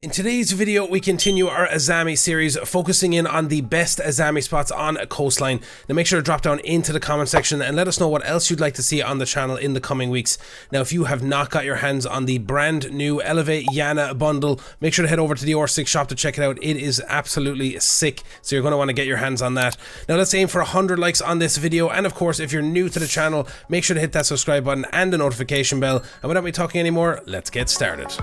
In today's video, we continue our Azami series, focusing in on the best Azami spots on Coastline. Now make sure to drop down into the comment section and let us know what else you'd like to see on the channel in the coming weeks. Now if you have not got your hands on the brand new Elevate Yana bundle, make sure to head over to the R6 shop to check it out. It is absolutely sick, so you're going to want to get your hands on that. Now let's aim for 100 likes on this video, and of course if you're new to the channel, make sure to hit that subscribe button and the notification bell. And without me talking anymore, let's get started.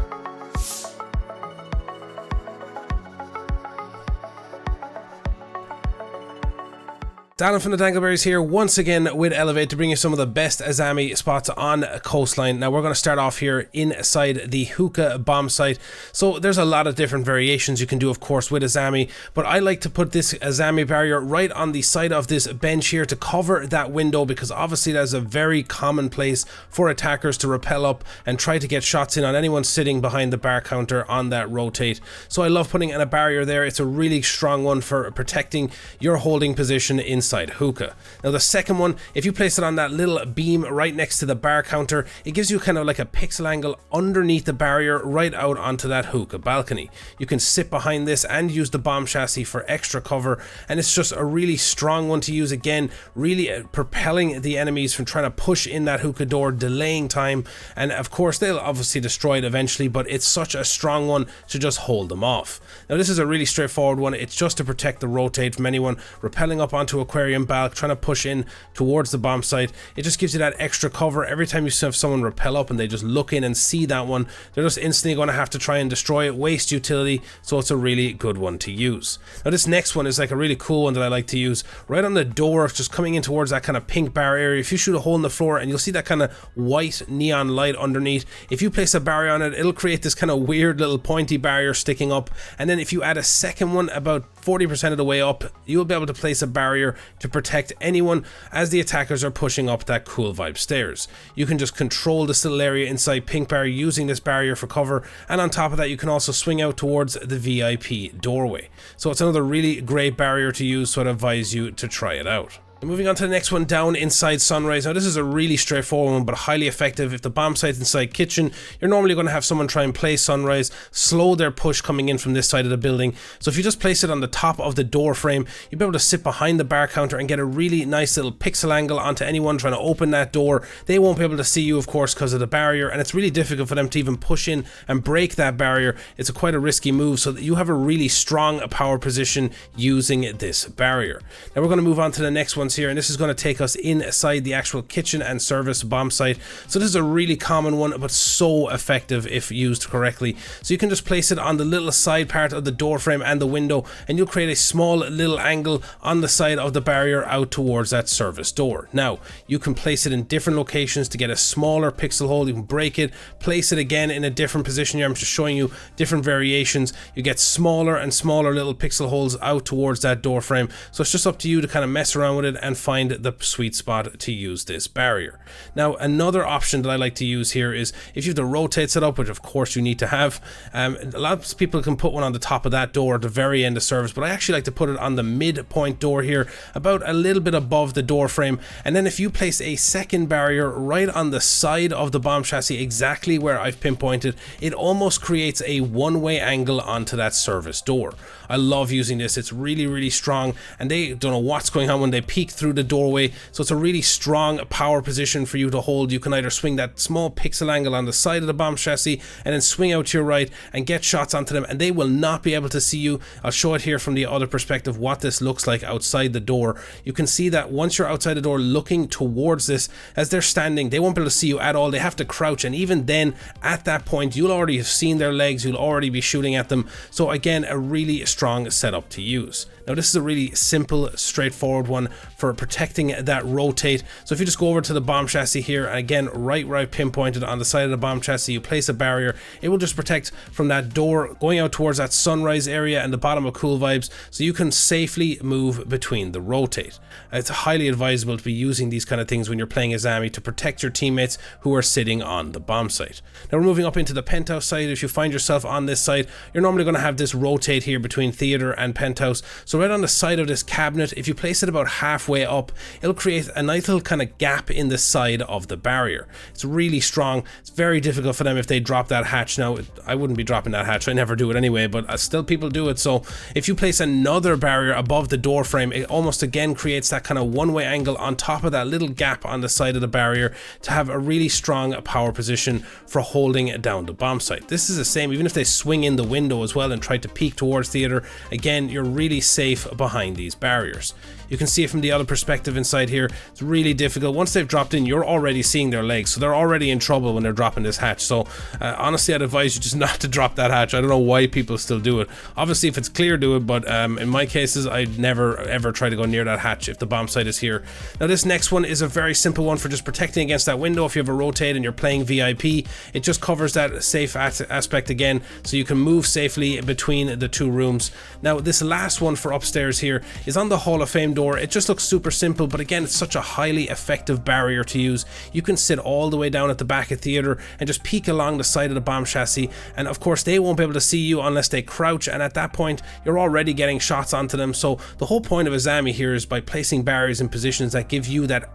Dalen from the Dangleberries here once again with Elevate to bring you some of the best Azami spots on Coastline. Now we're going to start off here inside the Hookah bomb site. So there's a lot of different variations you can do, of course, with Azami, but I like to put this Azami barrier right on the side of this bench here to cover that window, because obviously that's a very common place for attackers to rappel up and try to get shots in on anyone sitting behind the bar counter on that rotate. So I love putting in a barrier there. It's a really strong one for protecting your holding position inside Hookah. Now the second one, if you place it on that little beam right next to the bar counter, it gives you kind of like a pixel angle underneath the barrier right out onto that Hookah balcony. You can sit behind this and use the bomb chassis for extra cover, and it's just a really strong one to use, again really propelling the enemies from trying to push in that Hookah door, delaying time, and of course they'll obviously destroy it eventually, but it's such a strong one to just hold them off. Now this is a really straightforward one. It's just to protect the rotate from anyone rappelling up onto aquarium balk trying to push in towards the bomb site. It just gives you that extra cover. Every time you have someone rappel up and they just look in and see that one, they're just instantly going to have to try and destroy it, waste utility, so it's a really good one to use. Now this next one is like a really cool one that I like to use right on the door, just coming in towards that kind of pink bar area. If you shoot a hole in the floor and you'll see that kind of white neon light underneath, if you place a barrier on it, it'll create this kind of weird little pointy barrier sticking up, and then if you add a second one about 40% of the way up, you'll be able to place a barrier to protect anyone as the attackers are pushing up that cool vibe stairs. You can just control this little area inside pink bar using this barrier for cover, and on top of that you can also swing out towards the VIP doorway. So it's another really great barrier to use, so I'd advise you to try it out. Moving on to the next one, down inside Sunrise. Now this is a really straightforward one but highly effective. If the bomb site's inside kitchen, you're normally going to have someone try and play Sunrise, slow their push coming in from this side of the building. So if you just place it on the top of the door frame, you'll be able to sit behind the bar counter and get a really nice little pixel angle onto anyone trying to open that door. They won't be able to see you, of course, because of the barrier, and it's really difficult for them to even push in and break that barrier. It's quite a risky move, so that you have a really strong power position using this barrier. Now we're going to move on to the next one here, and this is going to take us inside the actual kitchen and service bomb site. So this is a really common one but so effective if used correctly. So you can just place it on the little side part of the door frame and the window, and you'll create a small little angle on the side of the barrier out towards that service door. Now you can place it in different locations to get a smaller pixel hole. You can break it, place it again in a different position here. I'm just showing you different variations. You get smaller and smaller little pixel holes out towards that door frame, so it's just up to you to kind of mess around with it and find the sweet spot to use this barrier. Now another option that I like to use here is if you have the rotate set up, which of course you need to have. A lot of people can put one on the top of that door at the very end of service, but I actually like to put it on the midpoint door here, about a little bit above the door frame. And then if you place a second barrier right on the side of the bomb chassis, exactly where I've pinpointed, it almost creates a one-way angle onto that service door. I love using this. It's really strong, and they don't know what's going on when they peek through the doorway, so it's a really strong power position for you to hold. You can either swing that small pixel angle on the side of the bomb chassis and then swing out to your right and get shots onto them, and they will not be able to see you. I'll show it here from the other perspective what this looks like outside the door. You can see that once you're outside the door looking towards this, as they're standing, they won't be able to see you at all. They have to crouch, and even then at that point you'll already have seen their legs, you'll already be shooting at them. So again, a really strong setup to use. Now this is a really simple, straightforward one for protecting that rotate. So if you just go over to the bomb chassis here, and again right where I pinpointed on the side of the bomb chassis, you place a barrier. It will just protect from that door going out towards that Sunrise area and the bottom of Cool Vibes, so you can safely move between the rotate. It's highly advisable to be using these kind of things when you're playing Azami to protect your teammates who are sitting on the bomb site. Now we're moving up into the Penthouse side. If you find yourself on this side, you're normally going to have this rotate here between Theater and Penthouse. So right on the side of this cabinet, if you place it about halfway halfway up, it'll create a nice little kind of gap in the side of the barrier. It's really strong. It's very difficult for them if they drop that hatch. Now, I wouldn't be dropping that hatch. I never do it anyway, but still people do it. So if you place another barrier above the door frame, it almost again creates that kind of one-way angle on top of that little gap on the side of the barrier to have a really strong power position for holding down the bomb site. This is the same even if they swing in the window as well and try to peek towards theater. Again, you're really safe behind these barriers. You can see it from the other perspective inside here. It's really difficult. Once they've dropped in, you're already seeing their legs, so they're already in trouble when they're dropping this hatch. So honestly, I'd advise you just not to drop that hatch. I don't know why people still do it. Obviously, if it's clear, do it, but in my cases, I'd never ever try to go near that hatch if the bomb site is here. Now, this next one is a very simple one for just protecting against that window. If you have a rotate and you're playing VIP, it just covers that safe aspect again, so you can move safely between the two rooms. Now, this last one for upstairs here is on the Hall of Fame door. It just looks super simple, but again, it's such a highly effective barrier to use. You can sit all the way down at the back of theater and just peek along the side of the bomb chassis, and of course they won't be able to see you unless they crouch, and at that point you're already getting shots onto them. So the whole point of Azami here is by placing barriers in positions that give you that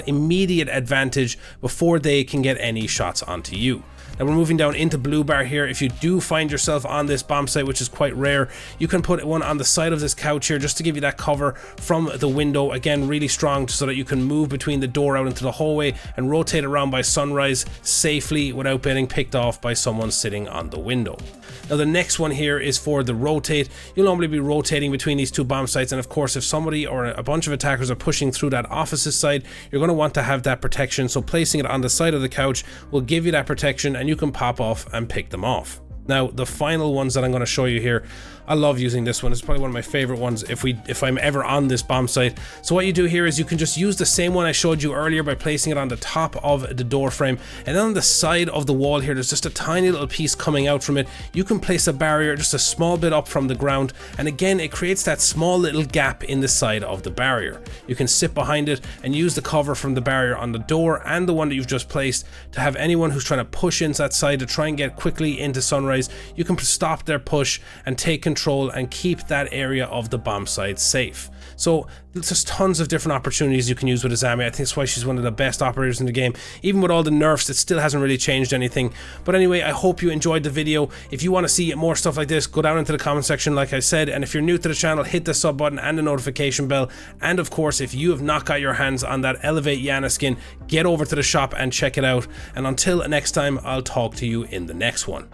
immediate advantage before they can get any shots onto you. Now we're moving down into blue bar here. If you do find yourself on this bomb site, which is quite rare, you can put one on the side of this couch here just to give you that cover from the window. Again, really strong so that you can move between the door out into the hallway and rotate around by sunrise safely without getting picked off by someone sitting on the window. Now the next one here is for the rotate. You'll normally be rotating between these two bomb sites, and of course if somebody or a bunch of attackers are pushing through that office's side, you're going to want to have that protection. So placing it on the side of the couch will give you that protection, and you can pop off and pick them off. Now the final ones that I'm going to show you here, I love using this one. It's probably one of my favorite ones if I'm ever on this bomb site. So what you do here is you can just use the same one I showed you earlier by placing it on the top of the door frame, and then on the side of the wall here there's just a tiny little piece coming out from it. You can place a barrier just a small bit up from the ground, and again it creates that small little gap in the side of the barrier. You can sit behind it and use the cover from the barrier on the door and the one that you've just placed to have anyone who's trying to push into that side to try and get quickly into sunrise. You can stop their push and take control and keep that area of the bomb site safe. So there's just tons of different opportunities you can use with Azami. I think that's why she's one of the best operators in the game. Even with all the nerfs, it still hasn't really changed anything. But anyway, I hope you enjoyed the video. If you want to see more stuff like this, go down into the comment section like I said, and if you're new to the channel, hit the sub button and the notification bell. And of course, if you have not got your hands on that Elevate Yana skin, get over to the shop and check it out. And until next time, I'll talk to you in the next one.